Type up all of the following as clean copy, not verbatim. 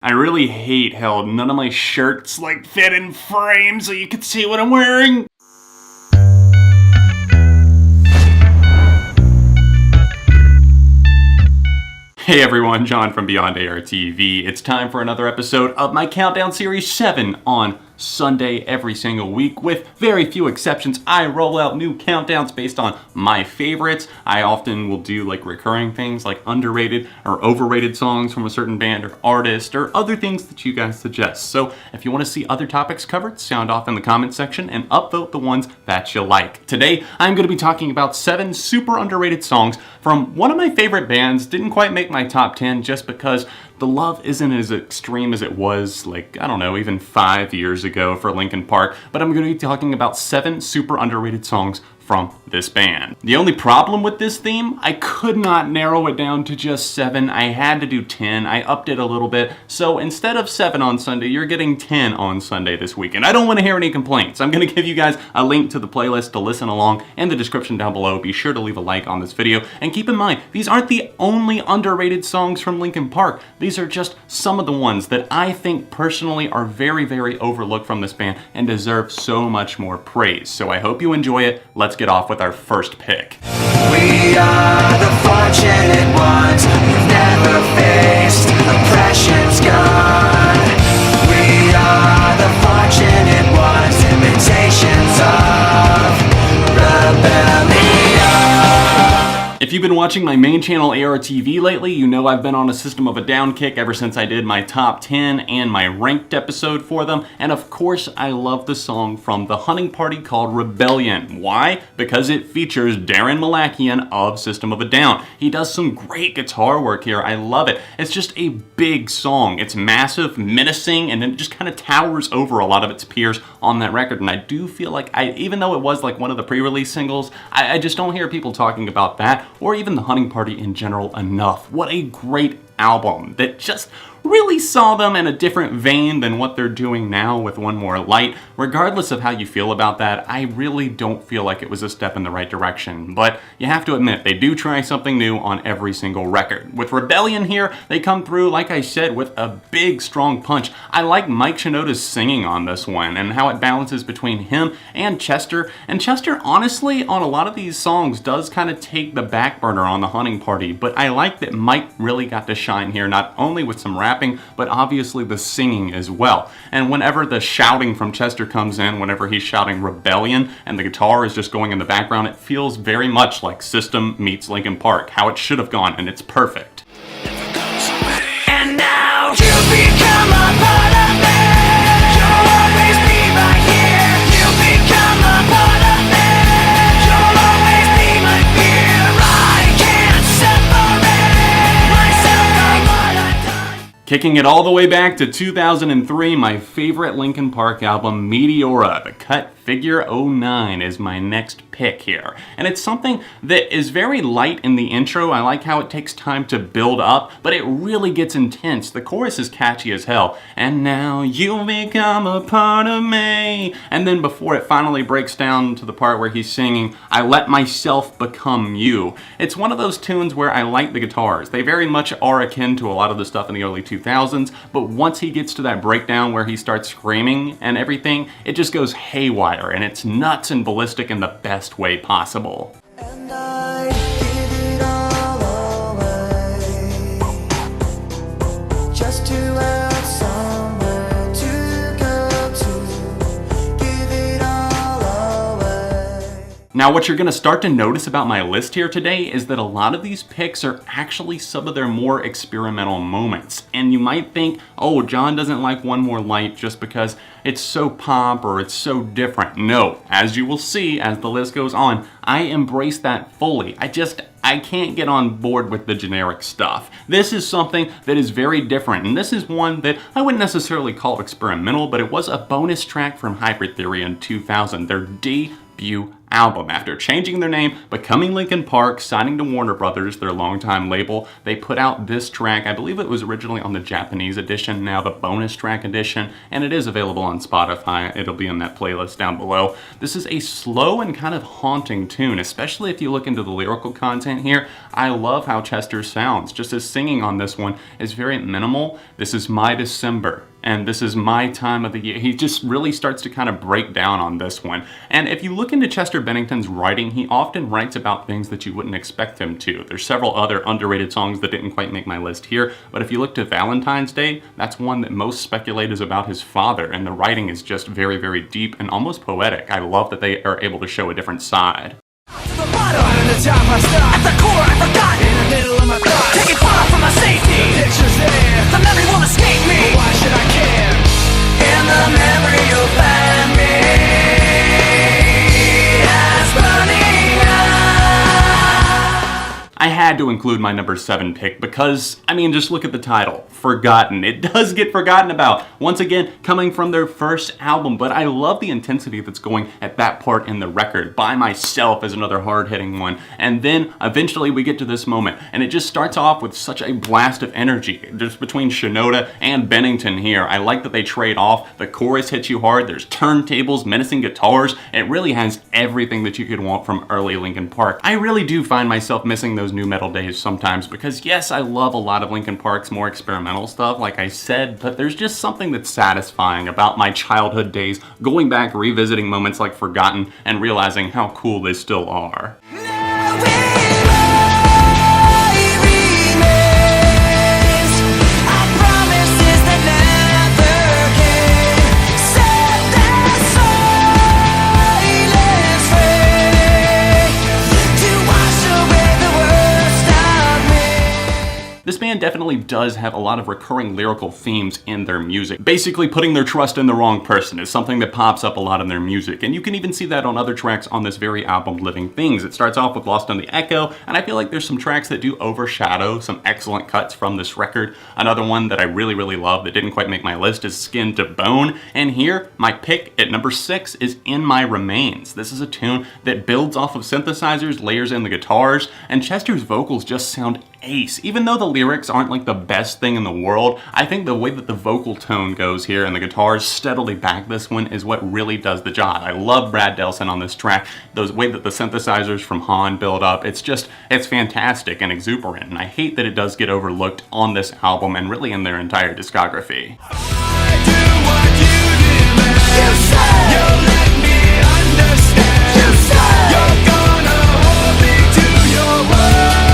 I really hate how none of my shirts fit in frame so you can see what I'm wearing. Hey everyone, John from Beyond ARTV. It's time for another episode of my Countdown Series 7 on Sunday every single week. With very few exceptions, I roll out new countdowns based on my favorites. I often will do recurring things like underrated or overrated songs from a certain band or artist or other things that you guys suggest. So if you want to see other topics covered, sound off in the comment section and upvote the ones that you like. Today, I'm going to be talking about 7 super underrated songs from one of my favorite bands. Didn't quite make my top 10 just because the love isn't as extreme as it was, even 5 years ago for Linkin Park, but I'm going to be talking about 7 super underrated songs from this band. The only problem with this theme, I could not narrow it down to just 7. I had to do 10. I upped it a little bit. So instead of 7 on Sunday, you're getting 10 on Sunday this weekend. I don't want to hear any complaints. I'm going to give you guys a link to the playlist to listen along in the description down below. Be sure to leave a like on this video. And keep in mind, these aren't the only underrated songs from Linkin Park. These are just some of the ones that I think personally are very, very overlooked from this band and deserve so much more praise. So I hope you enjoy it. Let's get off with our first pick. We are the fortunate ones who've never faced oppression's gone. We are the fortunate ones, imitations of rebellion. If you've been watching my main channel ARTV lately, you know I've been on a System of a Down kick ever since I did my top 10 and my ranked episode for them. And of course, I love the song from the Hunting Party called Rebellion. Why? Because it features Darren Malakian of System of a Down. He does some great guitar work here. I love it. It's just a big song. It's massive, menacing, and it just kind of towers over a lot of its peers on that record. And I do feel like, even though it was one of the pre-release singles, I just don't hear people talking about that or even the Hunting Party in general enough. What a great album that just really saw them in a different vein than what they're doing now with One More Light. Regardless of how you feel about that, I really don't feel like it was a step in the right direction. But you have to admit, they do try something new on every single record. With Rebellion here, they come through, like I said, with a big, strong punch. I like Mike Shinoda's singing on this one and how it balances between him and Chester. And Chester, honestly, on a lot of these songs, does kind of take the back burner on the Hunting Party. But I like that Mike really got to shine here, not only with some rapping, but obviously the singing as well. And whenever the shouting from Chester comes in, whenever he's shouting Rebellion and the guitar is just going in the background, it feels very much like System meets Linkin Park, how it should have gone, and it's perfect. And now you become a part of me. You'll always be right here. You become a part of me. You'll always be my fear. I can't separate myself from what I've done. Kicking it all the way back to 2003, my favorite Linkin Park album, Meteora Cut Figure 09 is my next pick here. And it's something that is very light in the intro. I like how it takes time to build up, but it really gets intense. The chorus is catchy as hell. And now you become a part of me. And then before it finally breaks down to the part where he's singing, I let myself become you. It's one of those tunes where I like the guitars. They very much are akin to a lot of the stuff in the early 2000s, but once he gets to that breakdown where he starts screaming and everything, it just goes haywire. And it's nuts and ballistic in the best way possible. And I give it all away, just to have somewhere to go to. Give it all away. Now, what you're going to start to notice about my list here today is that a lot of these picks are actually some of their more experimental moments. And you might think, oh, John doesn't like One More Light just because it's so pop or it's so different. No, as you will see as the list goes on, I embrace that fully. I can't get on board with the generic stuff. This is something that is very different, and this is one that I wouldn't necessarily call experimental, but it was a bonus track from Hybrid Theory in 2000, their debut album. After changing their name, becoming Linkin Park, signing to Warner Brothers, their longtime label, they put out this track. I believe it was originally on the Japanese edition, now the bonus track edition, and it is available on Spotify. It'll be in that playlist down below. This is a slow and kind of haunting tune, especially if you look into the lyrical content here. I love how Chester sounds. Just his singing on this one is very minimal. This is my December, and this is my time of the year. He just really starts to kind of break down on this one. And if you look into Chester Bennington's writing, he often writes about things that you wouldn't expect him to. There's several other underrated songs that didn't quite make my list here, but if you look to Valentine's Day, that's one that most speculate is about his father, and the writing is just very, very deep and almost poetic. I love that they are able to show a different side. The bottom and the top I stop. At the core I forgot. In the middle of my thoughts. Take it far from my safety. The picture's there. The memory won't escape me. But why should I care? In the memory you'll find me as burning up. I had to include my number 7 pick because, I mean, just look at the title, Forgotten. It does get forgotten about. Once again, coming from their first album, but I love the intensity that's going at that part in the record. By Myself is another hard-hitting one. And then, eventually, we get to this moment, and it just starts off with such a blast of energy. Just between Shinoda and Bennington here. I like that they trade off. The chorus hits you hard. There's turntables, menacing guitars. It really has everything that you could want from early Linkin Park. I really do find myself missing those new metal days sometimes because, yes, I love a lot of Linkin Park's more experimental stuff, like I said, but there's just something that's satisfying about my childhood days, going back, revisiting moments like Forgotten, and realizing how cool they still are. This band definitely does have a lot of recurring lyrical themes in their music. Basically, putting their trust in the wrong person is something that pops up a lot in their music, and you can even see that on other tracks on this very album, Living Things. It starts off with Lost on the Echo, and I feel like there's some tracks that do overshadow some excellent cuts from this record. Another one that I really, really love that didn't quite make my list is Skin to Bone, and here, my pick at number 6 is In My Remains. This is a tune that builds off of synthesizers, layers in the guitars, and Chester's vocals just sound ace. Even though the lyrics aren't like the best thing in the world, I think the way that the vocal tone goes here and the guitars steadily back this one is what really does the job. I love Brad Delson on this track. The way that the synthesizers from Han build up, it's fantastic and exuberant, and I hate that it does get overlooked on this album and really in their entire discography. I do what you demand. You say you'll let me understand. You say you're gonna hold me to your word.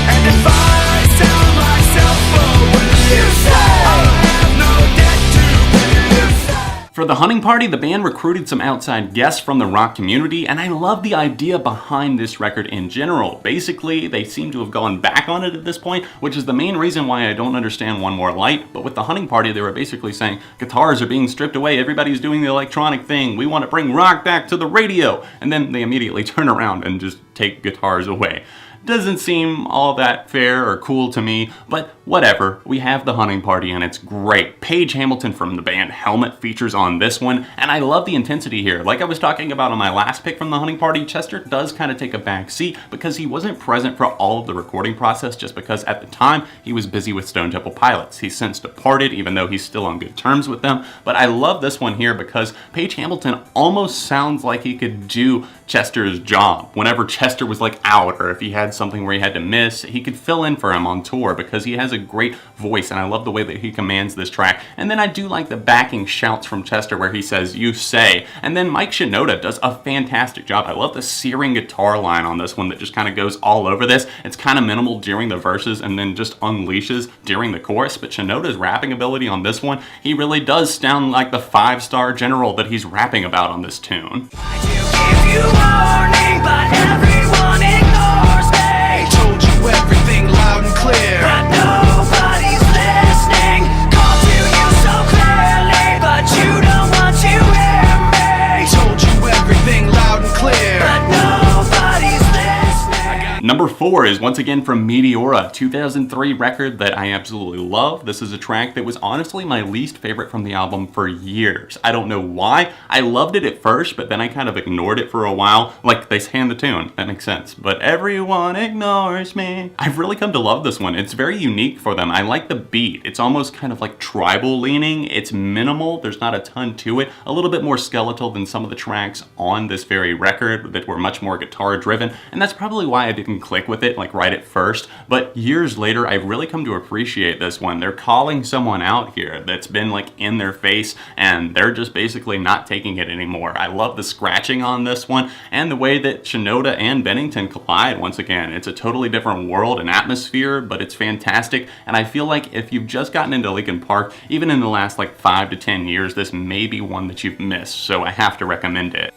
And if I sell myself away, you say I'll have no debt to pay. You say. For the hunting party, the band recruited some outside guests from the rock community, and I love the idea behind this record in general. Basically, they seem to have gone back on it at this point, which is the main reason why I don't understand One More Light. But with the hunting party, they were basically saying, guitars are being stripped away, everybody's doing the electronic thing, we want to bring rock back to the radio. And then they immediately turn around and just take guitars away. Doesn't seem all that fair or cool to me, but whatever. We have the hunting party and it's great. Paige Hamilton from the band Helmet features on this one, and I love the intensity here. Like I was talking about on my last pick from the hunting party, Chester does kind of take a back seat because he wasn't present for all of the recording process just because at the time he was busy with Stone Temple Pilots. He's since departed, even though he's still on good terms with them, but I love this one here because Paige Hamilton almost sounds like he could do Chester's job. Whenever Chester was like out or if he had something where he had to miss, he could fill in for him on tour because he has a great voice, and I love the way that he commands this track. And then I do like the backing shouts from Chester where he says, you say, and then Mike Shinoda does a fantastic job. I love the searing guitar line on this one that just kind of goes all over this. It's kind of minimal during the verses and then just unleashes during the chorus, but Shinoda's rapping ability on this one, he really does sound like the 5-star general that he's rapping about on this tune. I do give you warning, but everyone ignores me. Told you everything loud and clear, but nobody's listening. Called to you so clearly, but you don't want to hear me. Told you everything loud and clear, but nobody's listening. Number 4 is once again from Meteora, 2003 record that I absolutely love. This is a track that was honestly my least favorite from the album for years. I don't know why. I loved it at first, but then I kind of ignored it for a while. Like they sang the tune, that makes sense. But everyone ignores me. I've really come to love this one. It's very unique for them. I like the beat. It's almost kind of like tribal leaning. It's minimal. There's not a ton to it. A little bit more skeletal than some of the tracks on this very record that were much more guitar driven. And that's probably why I didn't click with it like right at first. But years later, I've really come to appreciate this one. They're calling someone out here that's been like in their face and they're just basically not taking it anymore. I love the scratching on this one and the way that Shinoda and Bennington collide once again. It's a totally different world and atmosphere, but it's fantastic. And I feel like if you've just gotten into Linkin Park, even in the last like 5 to 10 years, this may be one that you've missed. So I have to recommend it.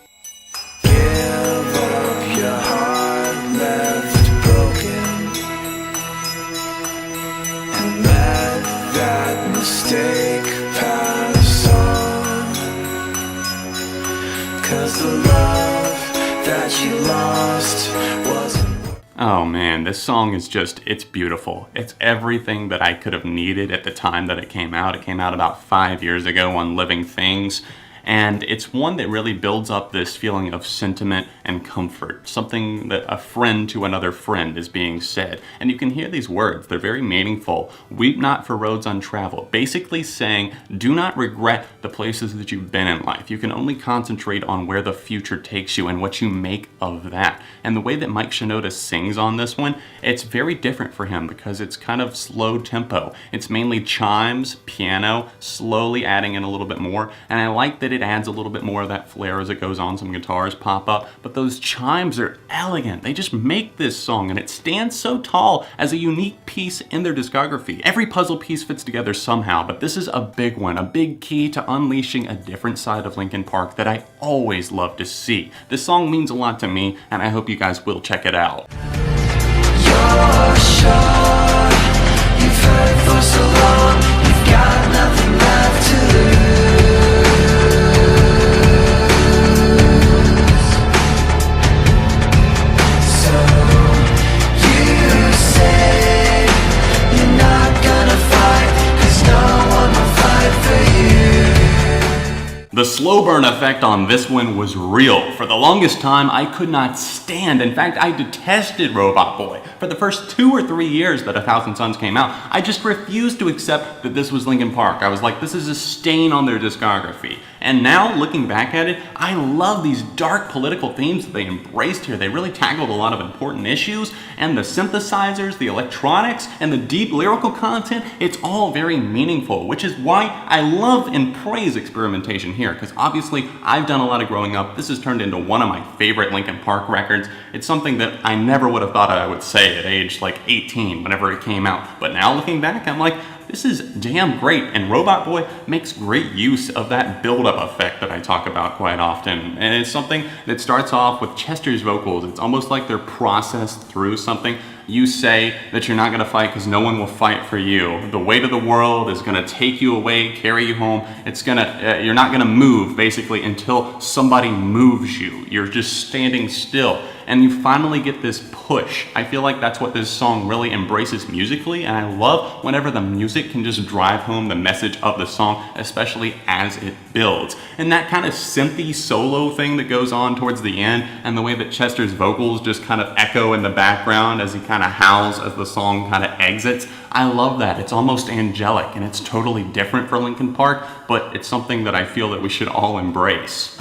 Mistake pass on, 'cause the love that you lost wasn't. Oh man, this song is just, it's beautiful. It's everything that I could have needed at the time that it came out. It came out about 5 years ago on Living Things. And it's one that really builds up this feeling of sentiment and comfort, something that a friend to another friend is being said. And you can hear these words, they're very meaningful. Weep not for roads untraveled, basically saying, do not regret the places that you've been in life. You can only concentrate on where the future takes you and what you make of that. And the way that Mike Shinoda sings on this one, it's very different for him because it's kind of slow tempo. It's mainly chimes, piano, slowly adding in a little bit more. And I like that it adds a little bit more of that flair as it goes on. Some guitars pop up, but those chimes are elegant. They just make this song, and it stands so tall as a unique piece in their discography. Every puzzle piece fits together somehow, but this is a big one, a big key to unleashing a different side of Linkin Park that I always love to see. This song means a lot to me, and I hope you guys will check it out. You're sure you've heard for so long, you've got nothing left to lose. The slow burn effect on this one was real. For the longest time, I could not stand, in fact, I detested Robot Boy. For the first 2 or 3 years that A Thousand Suns came out, I just refused to accept that this was Linkin Park. I was like, this is a stain on their discography. And now, looking back at it, I love these dark political themes that they embraced here. They really tackled a lot of important issues, and the synthesizers, the electronics, and the deep lyrical content, it's all very meaningful, which is why I love and praise experimentation here, because obviously I've done a lot of growing up. This has turned into one of my favorite Linkin Park records. It's something that I never would have thought I would say at age like 18 whenever it came out. But now looking back, I'm like, this is damn great, and Robot Boy makes great use of that build-up effect that I talk about quite often. And it's something that starts off with Chester's vocals. It's almost like they're processed through something. You say that you're not gonna fight because no one will fight for you. The weight of the world is gonna take you away, carry you home. You're not gonna move, basically, until somebody moves you. You're just standing still. And you finally get this push. I feel like that's what this song really embraces musically, and I love whenever the music can just drive home the message of the song, especially as it builds. And that kind of synthy solo thing that goes on towards the end, and the way that Chester's vocals just kind of echo in the background as he kind of howls as the song kind of exits, I love that. It's almost angelic, and it's totally different for Linkin Park, but it's something that I feel that we should all embrace.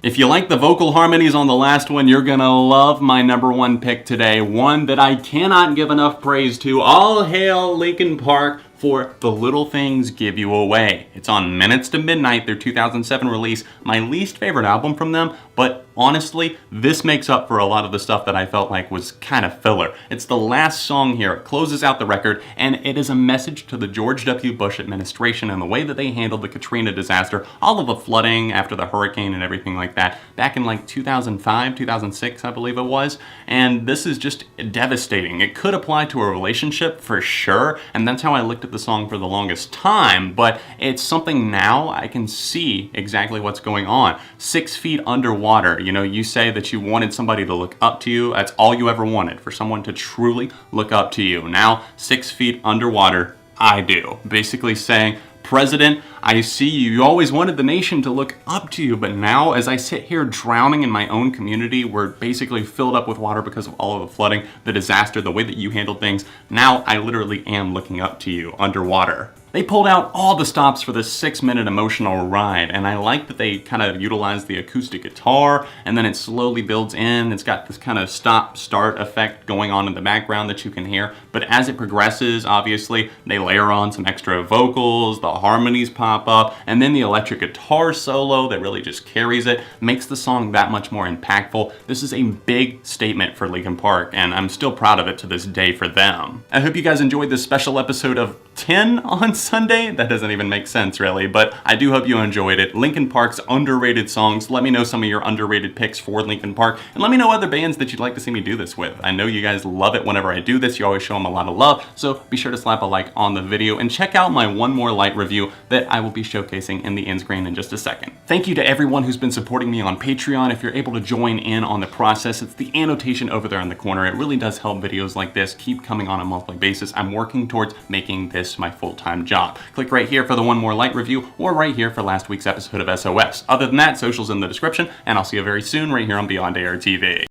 If you like the vocal harmonies on the last one, you're gonna love my #1 pick today, one that I cannot give enough praise to. All hail Linkin Park for The Little Things Give You Away. It's on Minutes to Midnight, their 2007 release, my least favorite album from them, but Honestly, this makes up for a lot of the stuff that I felt like was kind of filler. It's the last song here, it closes out the record, and it is a message to the George W. Bush administration and the way that they handled the Katrina disaster, all of the flooding after the hurricane and everything like that, back in like 2005, 2006, I believe it was. And this is just devastating. It could apply to a relationship for sure, and that's how I looked at the song for the longest time, but it's something now I can see exactly what's going on. 6 feet underwater. You know, you say that you wanted somebody to look up to you. That's all you ever wanted, for someone to truly look up to you. Now, 6 feet underwater, I do. Basically saying, President, I see you. You always wanted the nation to look up to you, but now as I sit here drowning in my own community, we're basically filled up with water because of all of the flooding, the disaster, the way that you handled things. Now I literally am looking up to you underwater. They pulled out all the stops for this 6-minute emotional ride, and I like that they kind of utilized the acoustic guitar, and then it slowly builds in. It's got this kind of stop-start effect going on in the background that you can hear, but as it progresses, obviously, they layer on some extra vocals, the harmonies pop up, and then the electric guitar solo that really just carries it, makes the song that much more impactful. This is a big statement for Linkin Park, and I'm still proud of it to this day for them. I hope you guys enjoyed this special episode of 10 on Sunday? That doesn't even make sense really, but I do hope you enjoyed it. Linkin Park's underrated songs. Let me know some of your underrated picks for Linkin Park, and let me know other bands that you'd like to see me do this with. I know you guys love it whenever I do this. You always show them a lot of love, so be sure to slap a like on the video and check out my One More Light review that I will be showcasing in the end screen in just a second. Thank you to everyone who's been supporting me on Patreon. If you're able to join in on the process, it's the annotation over there in the corner. It really does help videos like this keep coming on a monthly basis. I'm working towards making this my full-time job. Click right here for the One More Light review, or right here for last week's episode of SOS. Other than that, socials in the description, and I'll see you very soon right here on Beyond ARTV.